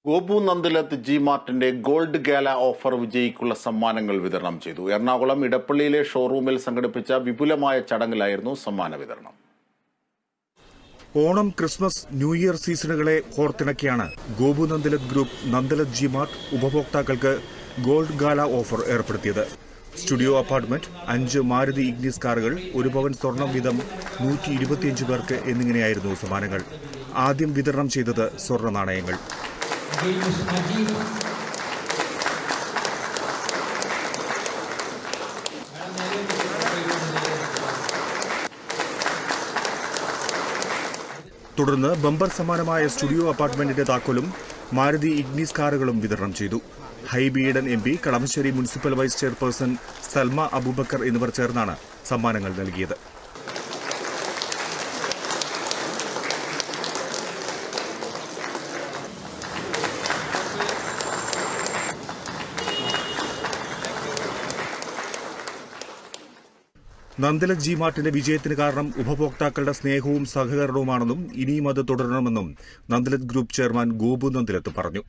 Gopu Nandilath G മാർട്ടിന്റെ gold gala offer വിജയിക്കുള്ള സമ്മാനങ്ങൾ വിതരണം ചെയ്തു. എറണാകുളം ഇടപ്പള്ളിയിലെ ഷോറൂമിൽ സംഘടിപ്പിച്ച വിപുലമായ ചടങ്ങിലായിരുന്നു സമ്മാന വിതരണം. ഓണം, ക്രിസ്മസ്, ന്യൂ ഇയർ സീസണുകളെ ഓർത്തിണക്കിയാണ് Gopu Nandilath group Nandilath G mart ഉപഭോക്താക്കൾക്ക് ഗോൾഡ് ഗാല ഓഫർ ഏർപ്പെടുത്തിയത്. സ്റ്റുഡിയോ അപ്പാർട്ട്മെന്റ്, 5 മാരുതി ഇഗ്നിസ് കാറുകൾ, 1 പവൻ സ്വർണം വീതം 125 പേർക്ക് എന്നിങ്ങനെയായിരുന്നു സമ്മാനങ്ങൾ. ആദ്യം വിതരണം ചെയ്തത് സ്വർണ്ണ നാണയങ്ങൾ. തുടർന്ന് ബമ്പർ സമ്മാനമായ സ്റ്റുഡിയോ അപ്പാർട്ട്മെന്റിന്റെ താക്കോലും മാരുതി ഇഗ്നിസ് കാറുകളും വിതരണം ചെയ്തു. Hibi Eden MP, Kalamassery municipal vice chairperson Salma Aboobacker എന്നിവർ ചേർന്നാണ് സമ്മാനങ്ങൾ നൽകിയത്. നന്ദിലത്ത് ജി മാർട്ടിന്റെ വിജയത്തിന് കാരണം ഉപഭോക്താക്കളുടെ സ്നേഹവും സഹകരണവുമാണെന്നും ഇനിയും അത് തുടരണമെന്നും നന്ദിലത്ത് ഗ്രൂപ്പ് ചെയർമാൻ ഗോപു നന്ദിലത്ത് പറഞ്ഞു.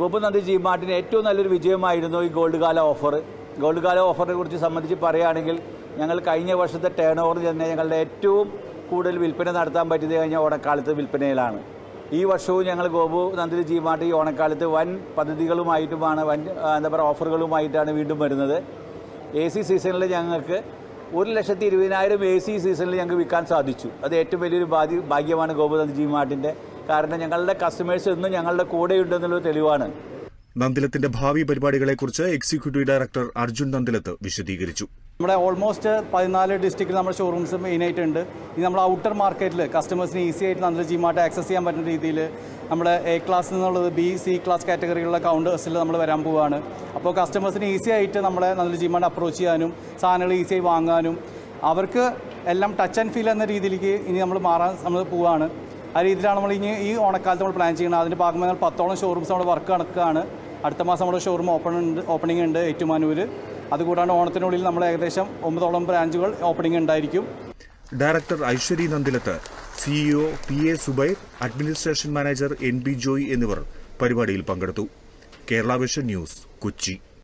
ഗോപു നന്ദിലത്ത് ജി മാർട്ടിന് ഏറ്റവും നല്ലൊരു വിജയമായിരുന്നു ഈ gold gala offer. Gold gala ഓഫറിനെ കുറിച്ച് സംബന്ധിച്ച് പറയുകയാണെങ്കിൽ, ഞങ്ങൾ കഴിഞ്ഞ വർഷത്തെ ടേൺ ഓവർ തന്നെ ഞങ്ങളുടെ ഏറ്റവും കൂടുതൽ വിൽപ്പന നടത്താൻ പറ്റിയത് കഴിഞ്ഞ ഓണക്കാലത്ത് വിൽപ്പനയിലാണ്. ഈ വർഷവും ഞങ്ങൾ ഗോപു നന്ദിലത്ത് ജി മാർട്ട് ഈ ഓണക്കാലത്ത് വൻ പദ്ധതികളുമായിട്ടുമാണ്, ഓഫറുകളുമായിട്ടാണ് വീണ്ടും വരുന്നത്. AC സീസണിൽ ഞങ്ങൾക്ക് 1,20,000 AC സീസണിൽ ഞങ്ങൾക്ക് വിൽക്കാൻ സാധിച്ചു. അത് ഏറ്റവും വലിയൊരു ഭാഗ്യമാണ് ഗോപു നന്ദിലത്ത് ജി മാർട്ടിന്റെ. കാരണം ഞങ്ങളുടെ കസ്റ്റമേഴ്സ് എന്നും ഞങ്ങളുടെ കൂടെയുണ്ടെന്നുള്ള തെളിവാണ്. നന്ദിലത്തിന്റെ ഭാവി പരിപാടികളെക്കുറിച്ച് എക്സിക്യൂട്ടീവ് ഡയറക്ടർ അർജുൻ നന്ദിലത്ത് വിശദീകരിച്ചു. നമ്മുടെ ഓൾമോസ്റ്റ് 14 ഡിസ്ട്രിക്റ്റിൽ നമ്മുടെ ഷോറൂംസ് മെയിനായിട്ടുണ്ട്. ഇനി നമ്മൾ ഔട്ടർ മാർക്കറ്റിൽ കസ്റ്റമേഴ്സിന് ഈസി ആയിട്ട് നന്ദിലത്ത് ജി മാർട്ട് ആക്സസ് ചെയ്യാൻ പറ്റുന്ന രീതിയിൽ നമ്മുടെ A ക്ലാസ് എന്നുള്ളത് B, C ക്ലാസ് കാറ്റഗറികളുടെ കൗണ്ടേഴ്സിൽ നമ്മൾ വരാൻ പോവുകയാണ്. അപ്പോൾ കസ്റ്റമേഴ്സിന് ഈസി ആയിട്ട് നമ്മളെ നന്ദിലത്ത് ജി മാർട്ട് അപ്രോച്ച് ചെയ്യാനും സാധനങ്ങൾ ഈസിയായി വാങ്ങാനും അവർക്ക് എല്ലാം ടച്ച് ആൻഡ് ഫീൽ എന്ന രീതിയിലേക്ക് ഇനി നമ്മൾ പോവുകയാണ്. ആ രീതിയിലാണ് നമ്മൾ ഇനി ഈ ഓണക്കാലത്ത് നമ്മൾ പ്ലാൻ ചെയ്യുന്നത്. അതിൻ്റെ ഭാഗമായി 10ഓളം ഷോറൂംസ് നമ്മുടെ വർക്ക് നടക്കുകയാണ്. അടുത്ത മാസം നമ്മുടെ ഷോറൂം ഓപ്പണിംഗ് ഉണ്ട് ഏറ്റുമാനൂർ. അതുകൂടാണ്ട് ഓണത്തിനുള്ളിൽ നമ്മൾ ഏകദേശം 9ഓളം ബ്രാഞ്ചുകൾ ഓപ്പണിംഗ് ഉണ്ടായിരിക്കും. Director Aishwari Nandilath, CEO PA Subair, administration manager NB Joy എന്നിവർ പരിപാടിയിൽ പങ്കെടുത്തു. Kerala vision news, Kochi.